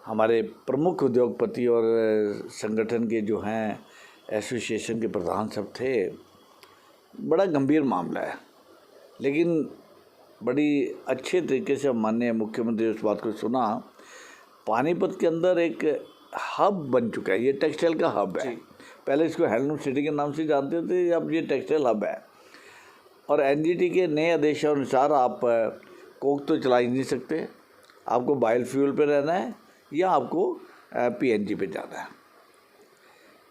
हमारे प्रमुख उद्योगपति और संगठन के जो हैं एसोसिएशन के प्रधान सब थे। बड़ा गंभीर मामला है, लेकिन बड़ी अच्छे तरीके से माननीय मुख्यमंत्री उस बात को सुना। पानीपत के अंदर एक हब बन चुका है, ये टेक्सटाइल का हब है। पहले इसको हैंडलूम सिटी के नाम से जानते थे, अब ये टेक्सटाइल हब है। और एनजीटी के नए आदेशानुसार आप कोक तो चला ही नहीं सकते, आपको बायो फ्यूल पे रहना है या आपको पीएनजी पे जाना है।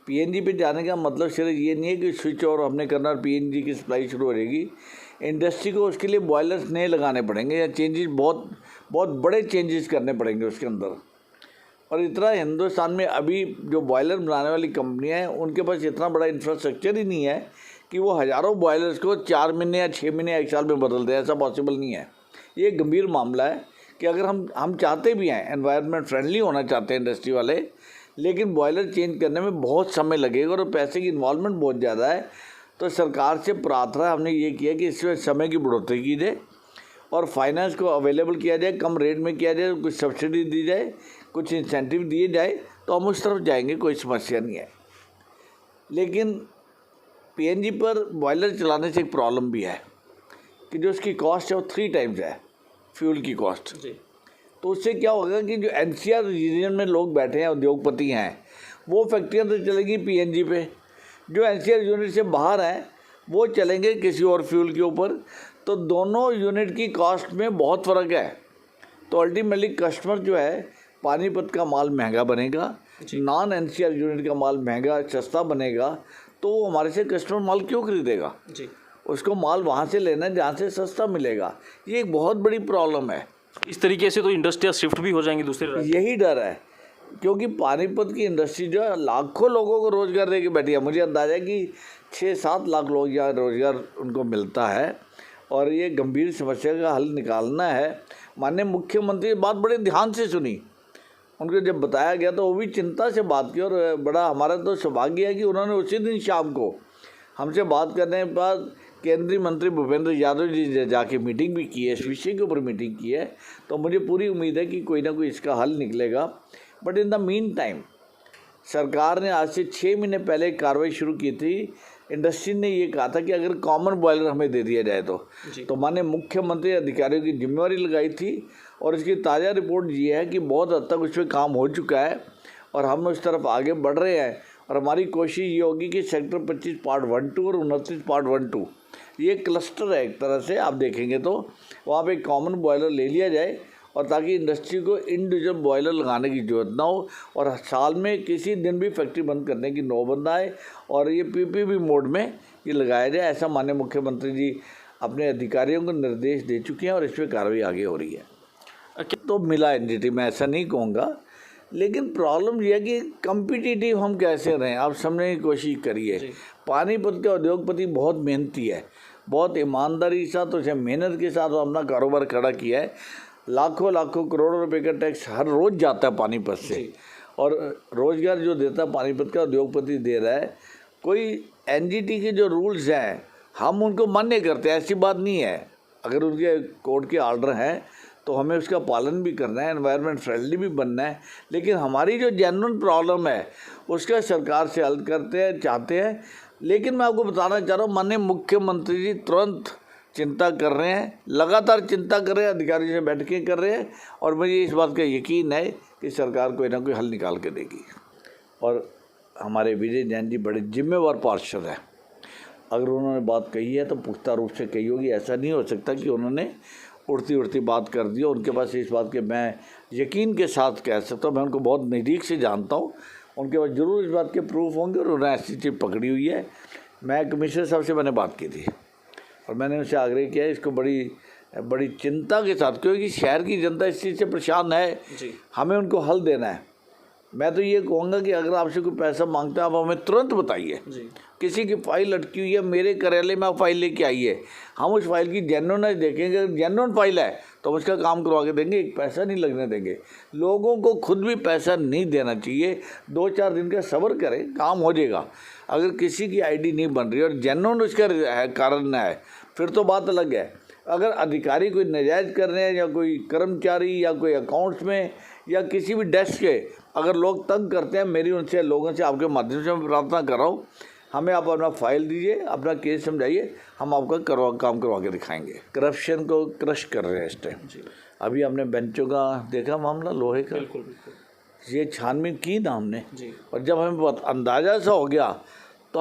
पीएनजी पे जाने का मतलब सिर्फ ये नहीं है कि स्विच और हमने करना और पीएनजी की सप्लाई शुरू हो जाएगी। इंडस्ट्री को उसके लिए बॉयलर्स नए लगाने पड़ेंगे या चेंजेस बहुत बड़े चेंजेस करने पड़ेंगे उसके अंदर। और इतना हिंदुस्तान में अभी जो बॉयलर बनाने वाली कंपनियां हैं उनके पास इतना बड़ा इंफ्रास्ट्रक्चर ही नहीं है कि वो हज़ारों बॉयलर्स को 4 महीने या 6 महीने या 1 साल में बदल दें। ऐसा पॉसिबल नहीं है। ये एक गंभीर मामला है कि अगर हम चाहते भी हैं, एनवायरनमेंट फ्रेंडली होना चाहते हैं इंडस्ट्री वाले, लेकिन बॉयलर चेंज करने में बहुत समय लगेगा और पैसे की इन्वॉल्वमेंट बहुत ज़्यादा है। तो सरकार से प्रार्थना हमने ये किया कि इसमें समय की बढ़ोतरी की जाए और फाइनेंस को अवेलेबल किया जाए, कम रेट में किया जाए, कुछ सब्सिडी दी जाए, कुछ इंसेंटिव दिए जाए, तो हम उस तरफ जाएंगे, कोई समस्या नहीं है। लेकिन पीएनजी पर बॉयलर चलाने से एक प्रॉब्लम भी है कि जो उसकी कॉस्ट है वो 3 टाइम्स है फ्यूल की कॉस्ट। तो उससे क्या होगा कि जो एनसीआर रीजन में लोग बैठे हैं, उद्योगपति हैं, वो फैक्ट्रियाँ तो चलेंगी पीएनजी पे, जो एनसीआर यूनिट से बाहर हैं वो चलेंगे किसी और फ्यूल के ऊपर। तो दोनों यूनिट की कॉस्ट में बहुत फ़र्क है। तो अल्टीमेटली कस्टमर जो है, पानीपत का माल महंगा बनेगा, नॉन एनसीआर यूनिट का माल महंगा सस्ता बनेगा, तो वो हमारे से कस्टमर माल क्यों खरीदेगा? उसको माल वहाँ से लेना है जहाँ से सस्ता मिलेगा। ये एक बहुत बड़ी प्रॉब्लम है। इस तरीके से तो इंडस्ट्रियाँ शिफ्ट भी हो जाएंगी दूसरे राज्य। यही डर है, क्योंकि पानीपत की इंडस्ट्री जो है लाखों लोगों को रोज़गार दे के बैठी है। मुझे अंदाजा है कि 6-7 लाख लोग यहाँ रोज़गार उनको मिलता है और ये गंभीर समस्या का हल निकालना है। माननीय मुख्यमंत्री बात बड़े ध्यान से सुनी, उनको जब बताया गया तो वो भी चिंता से बात की। और बड़ा हमारा तो सौभाग्य है कि उन्होंने उसी दिन शाम को हमसे बात करने के बाद केंद्रीय मंत्री भूपेंद्र यादव जी ने जाके मीटिंग भी की है, इस विषय के ऊपर मीटिंग की है। तो मुझे पूरी उम्मीद है कि कोई ना कोई इसका हल निकलेगा। But in the mean time सरकार ने आज से 6 महीने पहले कार्रवाई शुरू की थी। इंडस्ट्री ने ये कहा था कि अगर कॉमन बॉयलर हमें दे दिया जाए तो माननीय मुख्यमंत्री अधिकारियों की जिम्मेवारी लगाई थी। और इसकी ताज़ा रिपोर्ट ये है कि बहुत हद तक उस पर काम हो चुका है और हम उस तरफ आगे बढ़ रहे हैं। और हमारी कोशिश ये होगी कि सेक्टर 25 पार्ट 1-2 और 29 पार्ट 1-2 ये क्लस्टर है एक तरह से, आप देखेंगे तो वहाँ पे कॉमन बॉयलर ले लिया जाए और ताकि इंडस्ट्री को इंडिविजुअल बॉयलर लगाने की ज़रूरत ना हो और साल में किसी दिन भी फैक्ट्री बंद करने की नौबत आए और ये पीपीपी मोड में ये लगाया जाए। ऐसा माननीय मुख्यमंत्री जी अपने अधिकारियों को निर्देश दे चुके हैं और इस पर कार्रवाई आगे हो रही है। तो मिला एनजीटी, मैं ऐसा नहीं कहूँगा, लेकिन प्रॉब्लम यह है कि कम्पिटिटिव हम कैसे रहें, आप समझने की कोशिश करिए। पानीपत के उद्योगपति बहुत मेहनती है, बहुत ईमानदारी के साथ, उसे मेहनत के साथ अपना कारोबार खड़ा किया है। लाखों करोड़ों रुपए का टैक्स हर रोज़ जाता है पानीपत से और रोज़गार जो देता है पानीपत का उद्योगपति दे रहा है। कोई एनजीटी के जो रूल्स हैं हम उनको मान्य करते हैं, ऐसी बात नहीं है। अगर उनके कोर्ट के ऑर्डर हैं तो हमें उसका पालन भी करना है, एनवायरनमेंट फ्रेंडली भी बनना है। लेकिन हमारी जो जेन्युइन प्रॉब्लम है उसका सरकार से हल करते हैं, चाहते हैं। लेकिन मैं आपको बताना चाह रहा हूँ, माननीय मुख्यमंत्री जी तुरंत चिंता कर रहे हैं, लगातार चिंता कर रहे हैं, अधिकारियों से बैठकें कर रहे हैं और मुझे इस बात का यकीन है कि सरकार कोई ना कोई हल निकाल के देगी। और हमारे विजय जैन जी बड़े जिम्मेवार पार्षद हैं, अगर उन्होंने बात कही है तो पुख्ता रूप से कही होगी। ऐसा नहीं हो सकता कि उन्होंने उड़ती बात कर दी। उनके पास इस बात के मैं यकीन के साथ कह सकता हूँ, मैं उनको बहुत नज़दीक से जानता हूँ, उनके पास ज़रूर इस बात के प्रूफ होंगे और उन्होंने ऐसी चीज़ पकड़ी हुई है। मैं कमिश्नर साहब से मैंने बात की थी और मैंने उनसे आग्रह किया इसको बड़ी चिंता के साथ, क्योंकि शहर की जनता इस चीज़ से परेशान है, हमें उनको हल देना है। मैं तो ये कहूँगा कि अगर आपसे कोई पैसा मांगता है आप हमें तुरंत बताइए। किसी की फाइल अटकी हुई है, मेरे कार्यालय में आप फाइल लेके आइए, हम उस फाइल की जेन्युइननेस देखेंगे। अगर जेन्युइन फाइल है तो हम उसका काम करवा के देंगे, एक पैसा नहीं लगने देंगे। लोगों को खुद भी पैसा नहीं देना चाहिए, 2-4 दिन का सब्र करें, काम हो जाएगा। अगर किसी की आईडी नहीं बन रही और जेन्युइन उसका कारण है फिर तो बात अलग है। अगर अधिकारी कोई नाजायज़ कर रहे हैं या कोई कर्मचारी या कोई अकाउंट्स में या किसी भी डेस्क के अगर लोग तंग करते हैं, मेरी उनसे लोगों से आपके माध्यम से मैं प्रार्थना कर रहा हूँ, हमें आप अपना फाइल दीजिए, अपना केस समझाइए, हम आपका काम करवा के दिखाएंगे। करप्शन को क्रश कर रहे हैं इस टाइम। अभी हमने बेंचों का देखा मामला, लोहे का, ये छानबीन की ना हमने, और जब हमें अंदाज़ा सा हो गया तो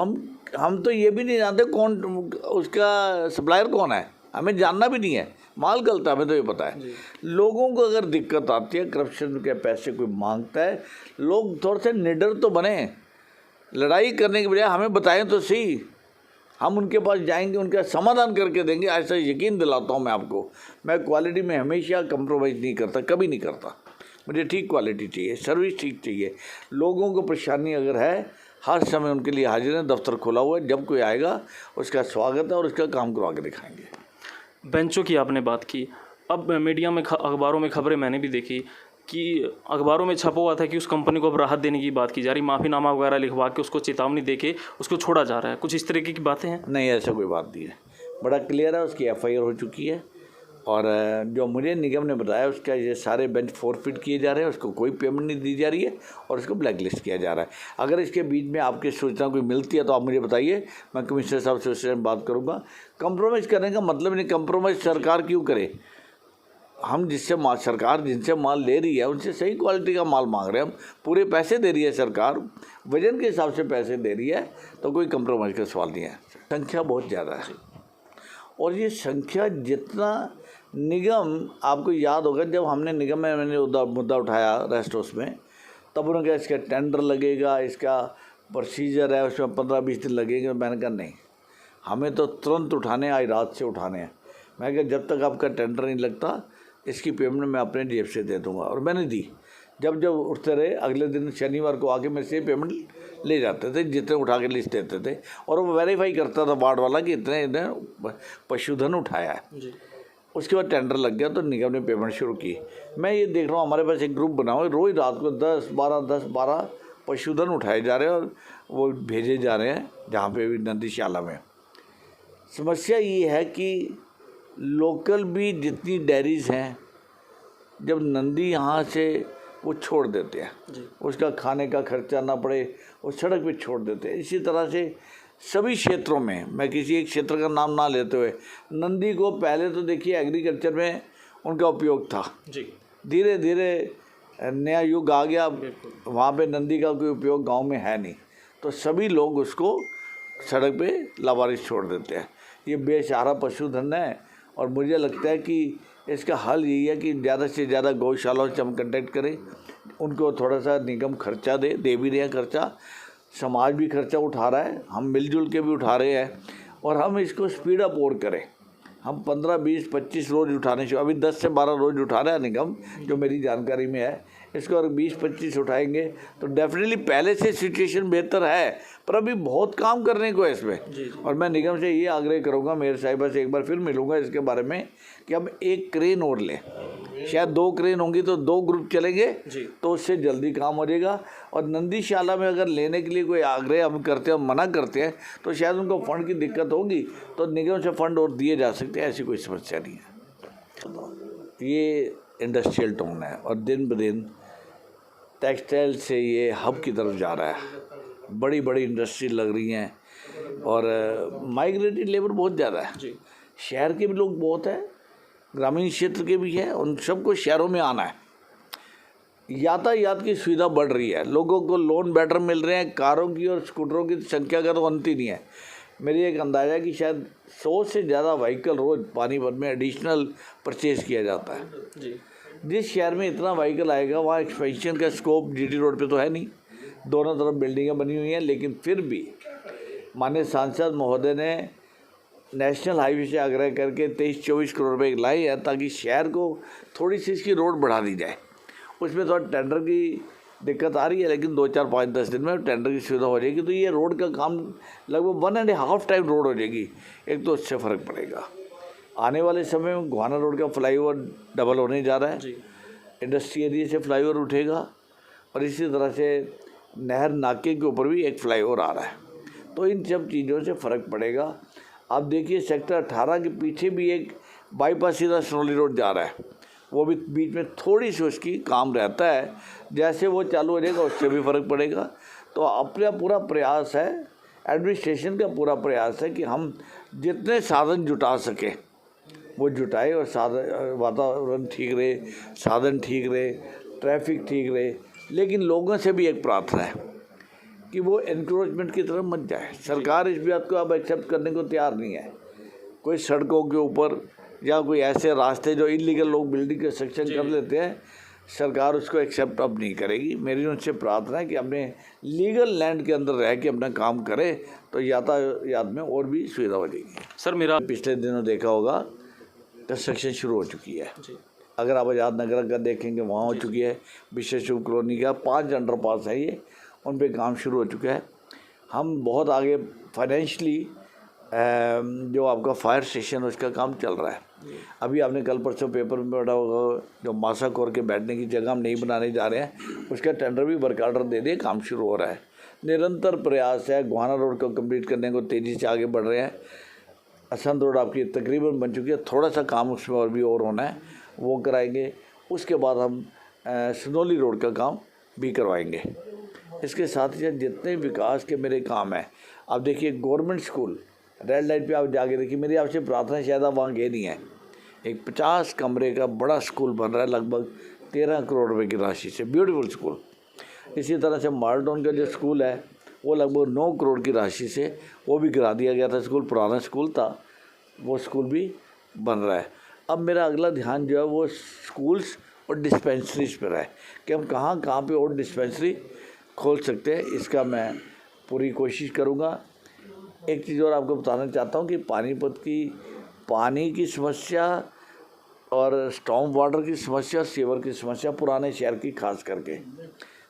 हम तो ये भी नहीं जानते कौन उसका सप्लायर कौन है, हमें जानना भी नहीं है, माल गलता हमें तो ये पता है। लोगों को अगर दिक्कत आती है, करप्शन के पैसे कोई मांगता है, लोग थोड़े से निडर तो बने, लड़ाई करने के बजाय हमें बताएं तो सही, हम उनके पास जाएंगे, उनका समाधान करके देंगे। ऐसा यकीन दिलाता हूँ मैं आपको। मैं क्वालिटी में हमेशा कंप्रोमाइज़ नहीं करता, कभी नहीं करता। मुझे ठीक क्वालिटी चाहिए, सर्विस ठीक चाहिए। लोगों को परेशानी अगर है, हर समय उनके लिए हाजिर है, दफ्तर खुला हुआ है, जब कोई आएगा उसका स्वागत है और उसका काम करवा के दिखाएंगे। बेंचों की आपने बात की, अब मीडिया में अखबारों में खबरें मैंने भी देखी कि अखबारों में छपा हुआ था कि उस कंपनी को अब राहत देने की बात की जा रही, माफ़ीनामा वगैरह लिखवा के उसको चेतावनी दे के उसको छोड़ा जा रहा है, कुछ इस तरीके की बातें हैं? नहीं, ऐसा कोई बात नहीं है, बड़ा क्लियर है। उसकी FIR हो चुकी है, और जो मुझे निगम ने बताया उसका ये सारे बेंच फोरफिट किए जा रहे हैं, उसको कोई पेमेंट नहीं दी जा रही है और उसको ब्लैक लिस्ट किया जा रहा है। अगर इसके बीच में आपकी सूचना कोई मिलती है तो आप मुझे बताइए, मैं कमिश्नर साहब से उससे बात करूँगा। कंप्रोमाइज़ करने का मतलब नहीं, कंप्रोमाइज़ सरकार क्यों करे? हम सरकार जिनसे माल ले रही है उनसे सही क्वालिटी का माल मांग रहे हैं, हम पूरे पैसे दे रही है सरकार, वजन के हिसाब से पैसे दे रही है, तो कोई कंप्रोमाइज़ का सवाल नहीं है। संख्या बहुत ज़्यादा है, और ये संख्या जितना निगम, आपको याद होगा जब हमने निगम में मैंने मुद्दा उठाया रेस्ट हाउस में, तब उन्होंने कहा इसका टेंडर लगेगा, इसका प्रोसीजर है, उसमें 15-20 दिन लगेंगे। मैंने कहा नहीं, हमें तो तुरंत उठाने, आज रात से उठाने हैं। मैं कहा जब तक आपका टेंडर नहीं लगता इसकी पेमेंट मैं अपने जेब से दे दूँगा, और मैंने दी। जब उठते रहे, अगले दिन शनिवार को आके मेरे से पेमेंट ले जाते थे, जितने उठा के लिस्ट देते थे, और वो वेरीफाई करता था वार्ड वाला कि इतने पशुधन उठाया है। उसके बाद टेंडर लग गया तो निगम ने पेमेंट शुरू की। मैं ये देख रहा हूँ हमारे पास एक ग्रुप बना हुआ है, रोज़ रात को 10-12 पशुधन उठाए जा रहे हैं और वो भेजे जा रहे हैं जहाँ पे भी नंदीशाला में। समस्या ये है कि लोकल भी जितनी डेयरीज़ हैं, जब नंदी यहाँ से वो छोड़ देते हैं, उसका खाने का खर्चा ना पड़े, वो सड़क पे छोड़ देते हैं। इसी तरह से सभी क्षेत्रों में, मैं किसी एक क्षेत्र का नाम ना लेते हुए, नंदी को पहले तो देखिए एग्रीकल्चर में उनका उपयोग था जी, धीरे धीरे नया युग आ गया, वहाँ पे नंदी का कोई उपयोग गांव में है नहीं, तो सभी लोग उसको सड़क पे लावारिस छोड़ देते हैं। ये बेसहारा पशुधन है, और मुझे लगता है कि इसका हल यही है कि ज़्यादा से ज़्यादा गौशालाओं से हम कंटेक्ट करें, उनको थोड़ा सा निगम खर्चा दे भी रहे हैं खर्चा, समाज भी खर्चा उठा रहा है, हम मिलजुल के भी उठा रहे हैं, और हम इसको स्पीड अप और करें। हम 15, 20, 25 रोज़ उठाने से, अभी 10 से 12 रोज़ उठा रहा है निगम, जो मेरी जानकारी में है। इसको अगर 20-25 उठाएंगे तो डेफिनेटली पहले से सिचुएशन बेहतर है, पर अभी बहुत काम करने को है इसमें। और मैं निगम से ये आग्रह करूँगा, मेयर साहिबा से एक बार फिर मिलूँगा इसके बारे में, कि हम एक क्रेन और लें, शायद 2 क्रेन होंगी तो 2 ग्रुप चलेंगे तो उससे जल्दी काम हो जाएगा। और नंदीशाला में अगर लेने के लिए कोई आग्रह हम करते हैं, मना करते हैं, तो शायद उनको फंड की दिक्कत होगी, तो निगम से फंड और दिए जा सकते हैं, ऐसी कोई समस्या नहीं है। ये इंडस्ट्रियल टाउन है और दिन ब दिन टेक्सटाइल से ये हब की तरफ जा रहा है। बड़ी बड़ी इंडस्ट्री लग रही हैं और माइग्रेटेड लेबर बहुत ज़्यादा है। शहर के भी लोग बहुत हैं, ग्रामीण क्षेत्र के भी हैं, उन सबको शहरों में आना है। यातायात की सुविधा बढ़ रही है, लोगों को लोन बेटर मिल रहे हैं, कारों की और स्कूटरों की संख्या का तो अंत ही नहीं है। मेरी एक अंदाज़ा है कि शायद 100 से ज़्यादा व्हीकल रोज़ पानीपत में एडिशनल परचेज किया जाता है जी। जिस शहर में इतना व्हीकल आएगा वहाँ एक्सपेंशन का स्कोप GT रोड पे तो है नहीं, दोनों तरफ बिल्डिंगें बनी हुई हैं, लेकिन फिर भी माननीय सांसद महोदय ने नेशनल हाईवे से आग्रह करके 23-24 करोड़ रुपये लाए हैं ताकि शहर को थोड़ी सी इसकी रोड बढ़ा दी जाए। उसमें थोड़ा टेंडर की दिक्कत आ रही है, लेकिन 2, 4, 5, 10 दिन में टेंडर की सुविधा हो जाएगी तो ये रोड का काम लगभग 1.5 टाइम रोड हो जाएगी। एक तो उससे फ़र्क पड़ेगा। आने वाले समय में गोहाना रोड का फ्लाईओवर डबल होने जा रहा है, इंडस्ट्री एरिया से फ्लाईओवर उठेगा और इसी तरह से नहर नाके के ऊपर भी एक फ्लाईओवर आ रहा है, तो इन सब चीज़ों से फ़र्क पड़ेगा। आप देखिए सेक्टर 18 के पीछे भी एक बाईपास सीधा सनौली रोड जा रहा है, वो भी बीच में थोड़ी सी उसकी काम रहता है, जैसे वो चालू हो जाएगा उससे भी फ़र्क पड़ेगा। तो अपना पूरा प्रयास है, एडमिनिस्ट्रेशन का पूरा प्रयास है कि हम जितने साधन जुटा सकें वो जुटाए, और साधन वातावरण ठीक रहे, साधन ठीक रहे, ट्रैफिक ठीक रहे। लेकिन लोगों से भी एक प्रार्थना है कि वो एनक्रोचमेंट की तरफ मत जाए। सरकार इस बात को अब एक्सेप्ट करने को तैयार नहीं है। कोई सड़कों के ऊपर या कोई ऐसे रास्ते जो इलीगल लोग बिल्डिंग कंस्ट्रक्शन कर लेते हैं, सरकार उसको एक्सेप्ट अब नहीं करेगी। मेरी उनसे प्रार्थना है कि अपने लीगल लैंड के अंदर रह के अपना काम करें, तो यातायात में और भी सुविधा हो जाएगी। सर मेरा पिछले दिनों देखा होगा कंस्ट्रक्शन शुरू हो चुकी है। अगर आप आज़ाद नगर का देखेंगे वहाँ हो चुकी है। विश्व कॉलोनी का 5 अंडरपास है ये, उन पे काम शुरू हो चुका है। हम बहुत आगे फाइनेंशली जो आपका फायर स्टेशन उसका काम चल रहा है। अभी आपने कल परसों पेपर में पढ़ा होगा, जो मासा कोर के बैठने की जगह हम नहीं बनाने जा रहे हैं, उसका टेंडर भी वर्क ऑर्डर दे दिए, काम शुरू हो रहा है। निरंतर प्रयास है। गोहाना रोड को कंप्लीट करने को तेज़ी से आगे बढ़ रहे हैं। असंत रोड आपकी तकरीबन बन चुकी है, थोड़ा सा काम उसमें और भी और होना है, वो कराएंगे। उसके बाद हम सनोली रोड का काम भी करवाएंगे। इसके साथ ही जितने विकास के मेरे काम हैं, आप देखिए गवर्नमेंट स्कूल रेड लाइट पे आप जाके देखिए, मेरी आपसे प्रार्थना शायद आप वहाँ गए नहीं हैं। एक 50 कमरे का बड़ा स्कूल बन रहा है, लगभग 13 करोड़ रुपए की राशि से, ब्यूटीफुल स्कूल। इसी तरह से माल्टोन का जो स्कूल है वो लगभग 9 करोड़ की राशि से वो भी गिरा दिया गया था स्कूल, पुराना स्कूल था, वो स्कूल भी बन रहा है। अब मेरा अगला ध्यान जो है वो स्कूल्स और डिस्पेंसरीज पर है कि हम कहाँ पे और डिस्पेंसरी खोल सकते हैं। इसका मैं पूरी कोशिश करूँगा। एक चीज़ और आपको बताना चाहता हूँ कि पानीपत की पानी की समस्या और स्टॉर्म वाटर की समस्या, सीवर की समस्या पुराने शहर की खास करके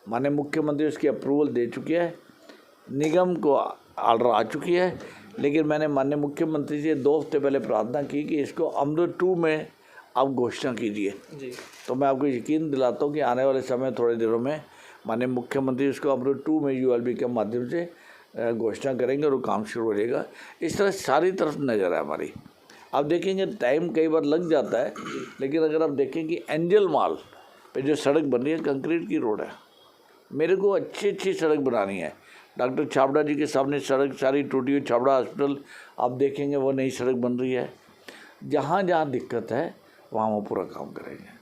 माननीय मुख्यमंत्री उसकी अप्रूवल दे चुके हैं, निगम को ऑर्डर आ चुकी है। लेकिन मैंने माननीय मुख्यमंत्री से 2 हफ्ते पहले प्रार्थना की कि इसको अमृत 2 में आप घोषणा कीजिए। तो मैं आपको यकीन दिलाता हूँ कि आने वाले समय थोड़े दिनों में माननीय मुख्यमंत्री उसको अमृत 2 में ULB के माध्यम से घोषणा करेंगे और वो काम शुरू हो जाएगा। इस तरह सारी तरफ नज़र है हमारी। आप देखेंगे टाइम कई बार लग जाता है, लेकिन अगर आप देखें कि एंजल माल पे जो सड़क बन रही है कंक्रीट की रोड है, मेरे को अच्छी सड़क बनानी है। डॉक्टर छाबड़ा जी के सामने सड़क सारी टूटी हुई, छाबड़ा हॉस्पिटल आप देखेंगे वो नई सड़क बन रही है। जहाँ जहाँ दिक्कत है वहाँ वो पूरा काम करेंगे।